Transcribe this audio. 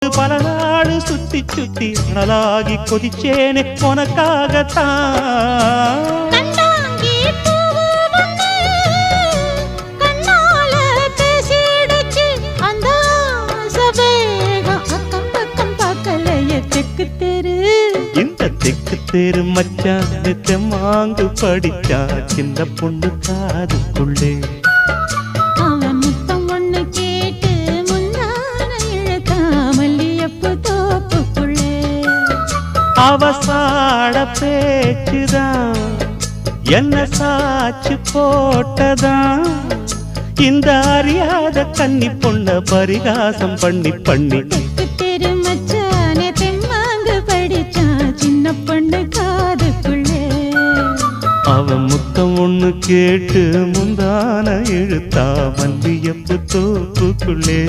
போட்டு பல நாடு சுத்தி சுத்தி அனலாகி கொதிச்சேனே உனக்காகத்தான். இந்த தெக்கு தெரு மச்சான் தெம்மாங்கு படிச்சா சின்ன பொண்ணு காதுக்குள்ளே. அவன் முத்தம் ஒண்ணு கேட்டு முந்தான இழுத்தா மல்லியப்பு தோப்புக்குள்ளே. அவசாட பேச்சுதான் என்ன சாச்சு போட்டதான். இந்த அறியாத கன்னி பொண்ண பரிகாசம் பண்ணி பண்ணி தெரு மச்சானே தெம்மாங்கு படிச்சா சின்ன பொண்ணு காதுக்குள்ளே. அவன் முத்தம் ஒண்ணு கேட்டு முந்தான இழுத்தா மல்லியப்பு தோப்புக்குள்ளே.